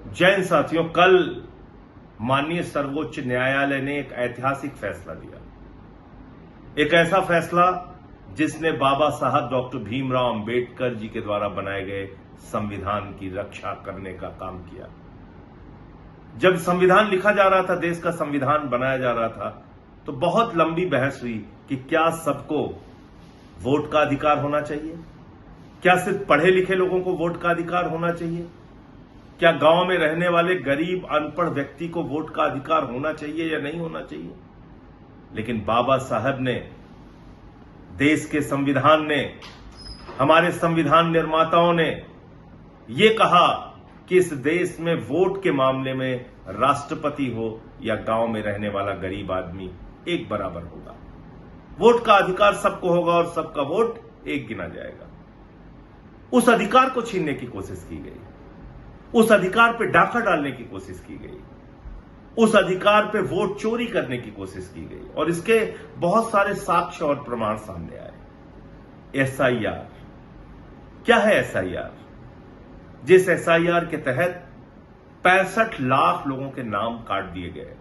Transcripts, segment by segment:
जैन साथियों, कल माननीय सर्वोच्च न्यायालय ने एक ऐतिहासिक फैसला दिया। एक ऐसा फैसला जिसने बाबा साहब डॉक्टर भीमराव अंबेडकर जी के द्वारा बनाए गए संविधान की रक्षा करने का काम किया। जब संविधान लिखा जा रहा था, देश का संविधान बनाया जा रहा था, तो बहुत लंबी बहस हुई कि क्या सबको वोट का अधिकार होना चाहिए, क्या सिर्फ पढ़े लिखे लोगों को वोट का अधिकार होना चाहिए, क्या गांव में रहने वाले गरीब अनपढ़ व्यक्ति को वोट का अधिकार होना चाहिए या नहीं होना चाहिए। लेकिन बाबा साहब ने, देश के संविधान ने, हमारे संविधान निर्माताओं ने यह कहा कि इस देश में वोट के मामले में राष्ट्रपति हो या गांव में रहने वाला गरीब आदमी एक बराबर होगा। वोट का अधिकार सबको होगा और सबका वोट एक गिना जाएगा। उस अधिकार को छीनने की कोशिश की गई, उस अधिकार पे डाका डालने की कोशिश की गई, उस अधिकार पे वोट चोरी करने की कोशिश की गई और इसके बहुत सारे साक्ष्य और प्रमाण सामने आए। एसआईआर क्या है? एसआईआर, जिस एसआईआर के तहत 65 लाख लोगों के नाम काट दिए गए,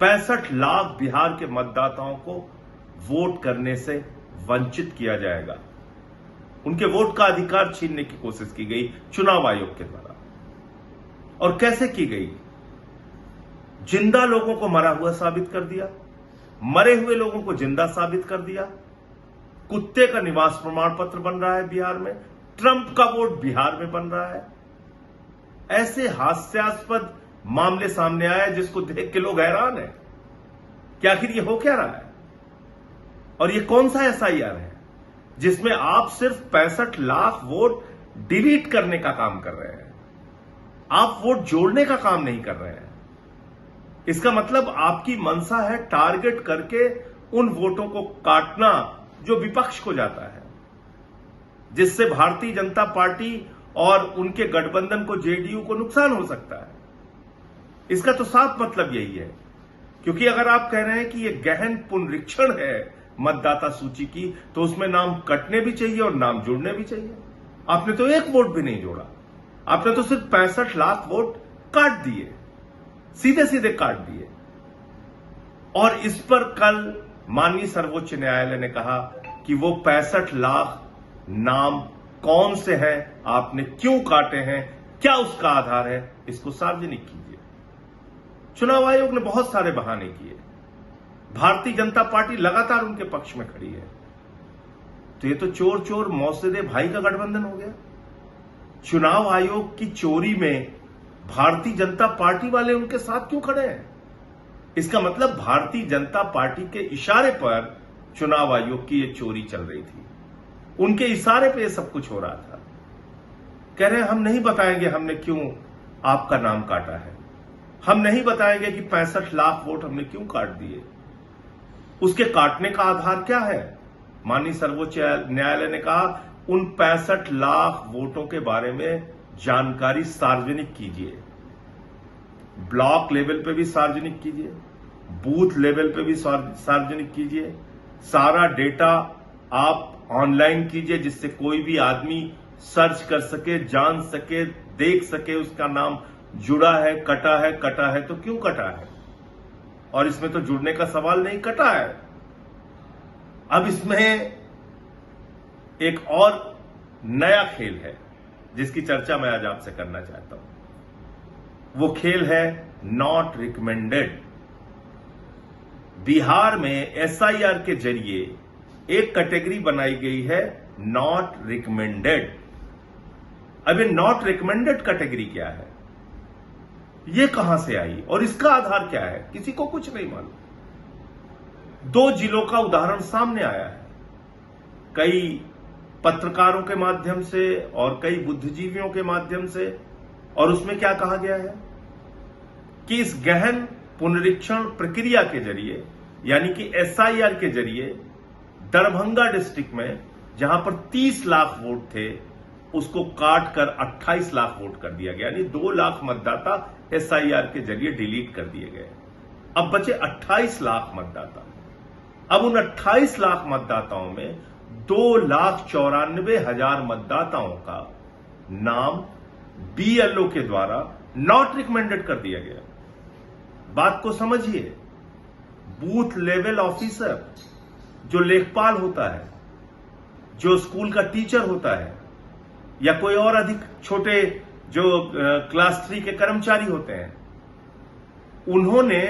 65 लाख बिहार के मतदाताओं को वोट करने से वंचित किया जाएगा। उनके वोट का अधिकार छीनने की कोशिश की गई चुनाव आयोग के द्वारा। और कैसे की गई? जिंदा लोगों को मरा हुआ साबित कर दिया, मरे हुए लोगों को जिंदा साबित कर दिया। कुत्ते का निवास प्रमाण पत्र बन रहा है बिहार में, ट्रंप का वोट बिहार में बन रहा है। ऐसे हास्यास्पद मामले सामने आए जिसको देख के लोग हैरान हैं कि आखिर ये हो क्या रहा है। और ये कौन सा एसआईआर है जिसमें आप सिर्फ 65 लाख वोट डिलीट करने का काम कर रहे हैं, आप वोट जोड़ने का काम नहीं कर रहे हैं। इसका मतलब आपकी मंशा है टारगेट करके उन वोटों को काटना जो विपक्ष को जाता है, जिससे भारतीय जनता पार्टी और उनके गठबंधन को, जेडीयू को नुकसान हो सकता है। इसका तो साफ मतलब यही है, क्योंकि अगर आप कह रहे हैं कि यह गहन पुनरीक्षण है मतदाता सूची की, तो उसमें नाम कटने भी चाहिए और नाम जुड़ने भी चाहिए। आपने तो एक वोट भी नहीं जोड़ा, आपने तो सिर्फ 65 लाख वोट काट दिए, सीधे सीधे काट दिए। और इस पर कल माननीय सर्वोच्च न्यायालय ने कहा कि वो 65 लाख नाम कौन से हैं, आपने क्यों काटे हैं, क्या उसका आधार है, इसको सार्वजनिक कीजिए। चुनाव आयोग ने बहुत सारे बहाने किए, भारतीय जनता पार्टी लगातार उनके पक्ष में खड़ी है। तो ये तो चोर चोर मौसेदे भाई का गठबंधन हो गया। चुनाव आयोग की चोरी में भारतीय जनता पार्टी वाले उनके साथ क्यों खड़े हैं? इसका मतलब भारतीय जनता पार्टी के इशारे पर चुनाव आयोग की ये चोरी चल रही थी, उनके इशारे पे ये सब कुछ हो रहा था। कह रहे हैं हम नहीं बताएंगे हमने क्यों आपका नाम काटा है, हम नहीं बताएंगे कि 65 लाख वोट हमने क्यों काट दिए। उसके काटने का आधार क्या है? माननीय सर्वोच्च न्यायालय ने कहा उन 65 लाख वोटों के बारे में जानकारी सार्वजनिक कीजिए, ब्लॉक लेवल पे भी सार्वजनिक कीजिए, बूथ लेवल पे भी सार्वजनिक कीजिए, सारा डेटा आप ऑनलाइन कीजिए जिससे कोई भी आदमी सर्च कर सके, जान सके, देख सके उसका नाम जुड़ा है, कटा है तो क्यों कटा है। और इसमें तो जुड़ने का सवाल नहीं, कटा है। अब इसमें एक और नया खेल है जिसकी चर्चा मैं आज आपसे करना चाहता हूं। वो खेल है नॉट रिकमेंडेड। बिहार में एसआईआर के जरिए एक कैटेगरी बनाई गई है, नॉट रिकमेंडेड। अब ये नॉट रिकमेंडेड कैटेगरी क्या है, ये कहां से आई और इसका आधार क्या है, किसी को कुछ नहीं मालूम। 2 जिलों का उदाहरण सामने आया है, कई पत्रकारों के माध्यम से और कई बुद्धिजीवियों के माध्यम से। और उसमें क्या कहा गया है कि इस गहन पुनरीक्षण प्रक्रिया के जरिए, यानी कि एसआईआर के जरिए, दरभंगा डिस्ट्रिक्ट में जहां पर 30 लाख वोट थे उसको काट कर 28 लाख वोट कर दिया गया, यानी 2 लाख मतदाता एसआईआर के जरिए डिलीट कर दिए गए। अब बचे 28 लाख मतदाता। अब उन 28 लाख मतदाताओं में 2,94,000 मतदाताओं का नाम बीएलओ के द्वारा नॉट रिकमेंडेड कर दिया गया। बात को समझिए, बूथ लेवल ऑफिसर जो लेखपाल होता है, जो स्कूल का टीचर होता है, या कोई और अधिक छोटे जो क्लास 3 के कर्मचारी होते हैं, उन्होंने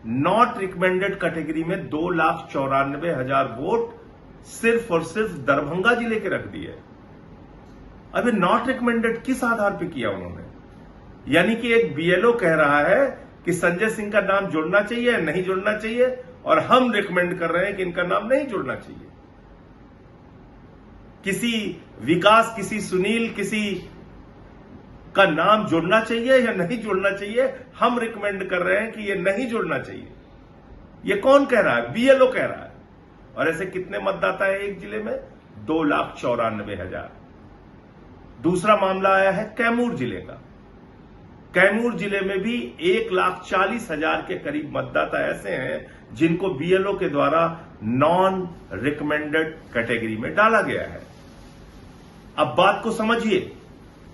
नॉट रिकमेंडेड कैटेगरी में 2,94,000 वोट सिर्फ और सिर्फ दरभंगा जिले के रख दिए। अभी नॉट रिकमेंडेड किस आधार पे किया उन्होंने? यानी कि एक बीएलओ कह रहा है कि संजय सिंह का नाम जुड़ना चाहिए, नहीं जुड़ना चाहिए, और हम रिकमेंड कर रहे हैं कि इनका नाम नहीं जुड़ना चाहिए। किसी विकास, किसी सुनील, किसी का नाम जुड़ना चाहिए या नहीं जुड़ना चाहिए, हम रिकमेंड कर रहे हैं कि ये नहीं जुड़ना चाहिए। ये कौन कह रहा है? बीएलओ कह रहा है। और ऐसे कितने मतदाता है एक जिले में? 2,94,000। दूसरा मामला आया है कैमूर जिले का। कैमूर जिले में भी 1,40,000 के करीब मतदाता ऐसे हैं जिनको बीएलओ के द्वारा नॉन रिकमेंडेड कैटेगरी में डाला गया है। अब बात को समझिए,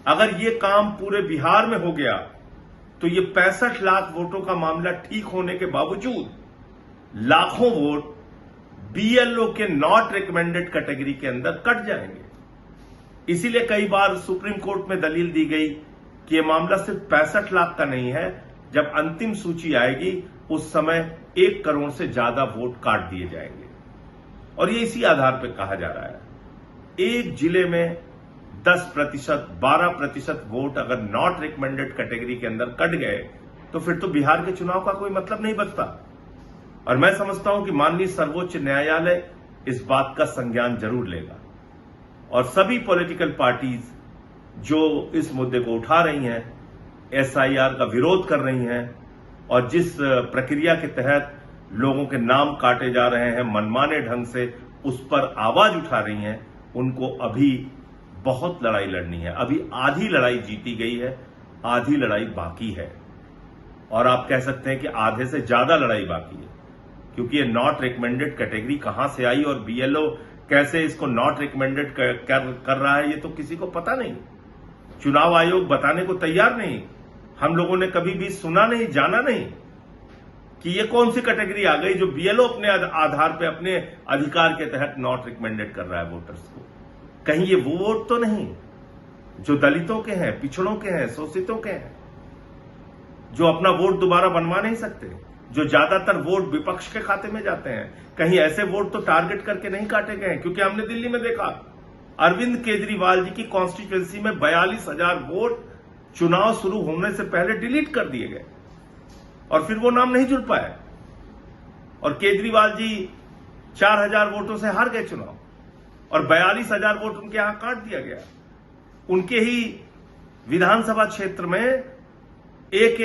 अगर ये काम पूरे बिहार में हो गया तो ये 65 लाख वोटों का मामला ठीक होने के बावजूद लाखों वोट बीएलओ के नॉट रिकमेंडेड कैटेगरी के अंदर कट जाएंगे। इसीलिए कई बार सुप्रीम कोर्ट में दलील दी गई कि यह मामला सिर्फ 65 लाख का नहीं है, जब अंतिम सूची आएगी उस समय 1 करोड़ से ज्यादा वोट काट दिए जाएंगे। और ये इसी आधार पर कहा जा रहा है, एक जिले में 10%, 12% वोट अगर नॉट रिकमेंडेड कैटेगरी के अंदर कट गए तो फिर तो बिहार के चुनाव का कोई मतलब नहीं बचता। और मैं समझता हूं कि माननीय सर्वोच्च न्यायालय इस बात का संज्ञान जरूर लेगा और सभी पॉलिटिकल पार्टीज जो इस मुद्दे को उठा रही हैं, एसआईआर का विरोध कर रही हैं और जिस प्रक्रिया के तहत लोगों के नाम काटे जा रहे हैं मनमाने ढंग से, उस पर आवाज उठा रही हैं, उनको अभी बहुत लड़ाई लड़नी है। अभी आधी लड़ाई जीती गई है, आधी लड़ाई बाकी है। और आप कह सकते हैं कि आधे से ज्यादा लड़ाई बाकी है, क्योंकि ये नॉट रिकमेंडेड कैटेगरी कहां से आई और बीएलओ कैसे इसको नॉट रिकमेंडेड कर रहा है, ये तो किसी को पता नहीं। चुनाव आयोग बताने को तैयार नहीं। हम लोगों ने कभी भी सुना नहीं, जाना नहीं कि ये कौन सी कैटेगरी आ गई जो बीएलओ अपने आधार पे, अपने अधिकार के तहत नॉट रिकमेंडेड कर रहा है वोटर्स को। कहीं ये वो वोट तो नहीं जो दलितों के हैं, पिछड़ों के हैं, शोषितों के हैं, जो अपना वोट दोबारा बनवा नहीं सकते, जो ज्यादातर वोट विपक्ष के खाते में जाते हैं। कहीं ऐसे वोट तो टारगेट करके नहीं काटे गए, क्योंकि हमने दिल्ली में देखा अरविंद केजरीवाल जी की कॉन्स्टिट्यूएंसी में 42,000 वोट चुनाव शुरू होने से पहले डिलीट कर दिए गए और फिर वो नाम नहीं जुड़ पाए और केजरीवाल जी 4,000 वोटों से हार गए चुनाव और 42,000 वोट उनके यहां काट दिया गया। उनके ही विधानसभा क्षेत्र में एक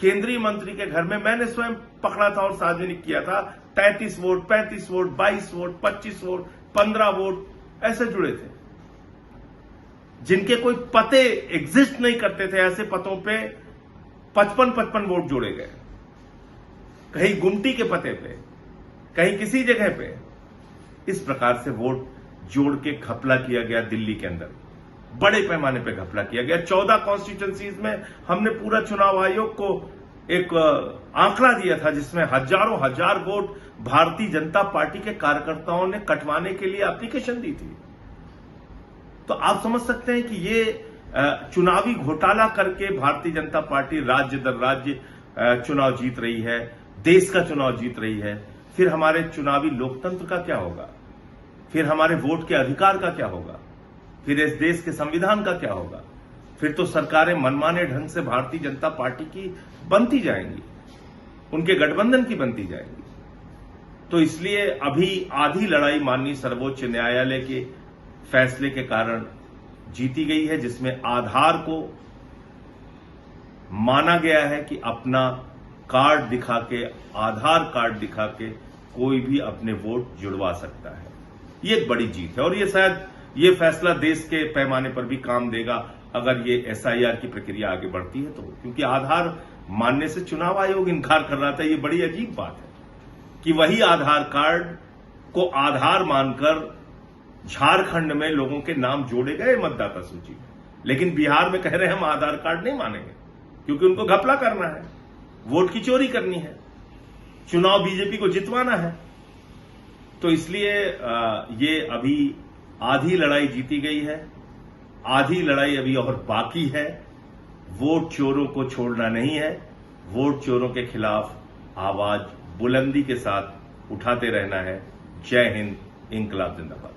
केंद्रीय मंत्री के घर में मैंने स्वयं पकड़ा था और सार्वजनिक किया था, 33 vote, 35 vote, 22 vote, 25 vote, 15 vote ऐसे जुड़े थे, जिनके कोई पते एग्जिस्ट नहीं करते थे। ऐसे पतों पे 55 वोट जोड़े गए, कहीं गुमटी के पते पे, कहीं किसी जगह पे। इस प्रकार से वोट जोड़ के घपला किया गया दिल्ली के अंदर, बड़े पैमाने पे घपला किया गया। 14 कॉन्स्टिट्यूएंसीज में हमने पूरा चुनाव आयोग को एक आंकड़ा दिया था जिसमें हजारों हजार वोट भारतीय जनता पार्टी के कार्यकर्ताओं ने कटवाने के लिए एप्लीकेशन दी थी। तो आप समझ सकते हैं कि ये चुनावी घोटाला करके भारतीय जनता पार्टी राज्य दर राज्य चुनाव जीत रही है, देश का चुनाव जीत रही है। फिर हमारे चुनावी लोकतंत्र का क्या होगा? फिर हमारे वोट के अधिकार का क्या होगा? फिर इस देश के संविधान का क्या होगा? फिर तो सरकारें मनमाने ढंग से भारतीय जनता पार्टी की बनती जाएंगी, उनके गठबंधन की बनती जाएंगी। तो इसलिए अभी आधी लड़ाई माननीय सर्वोच्च न्यायालय के फैसले के कारण जीती गई है, जिसमें आधार को माना गया है कि अपना कार्ड दिखा के, आधार कार्ड दिखा के कोई भी अपने वोट जुड़वा सकता है। ये एक बड़ी जीत है और ये शायद ये फैसला देश के पैमाने पर भी काम देगा अगर ये एसआईआर की प्रक्रिया आगे बढ़ती है तो, क्योंकि आधार मानने से चुनाव आयोग इनकार कर रहा था। ये बड़ी अजीब बात है कि वही आधार कार्ड को आधार मानकर झारखंड में लोगों के नाम जोड़े गए मतदाता सूची में। लेकिन बिहार में कह रहे हैं हम आधार कार्ड नहीं मानेंगे, क्योंकि उनको घपला करना है, वोट की चोरी करनी है, चुनाव बीजेपी को जितवाना है। तो इसलिए ये अभी आधी लड़ाई जीती गई है, आधी लड़ाई अभी और बाकी है। वोट चोरों को छोड़ना नहीं है, वोट चोरों के खिलाफ आवाज बुलंदी के साथ उठाते रहना है। जय हिंद, इंकलाब जिंदाबाद।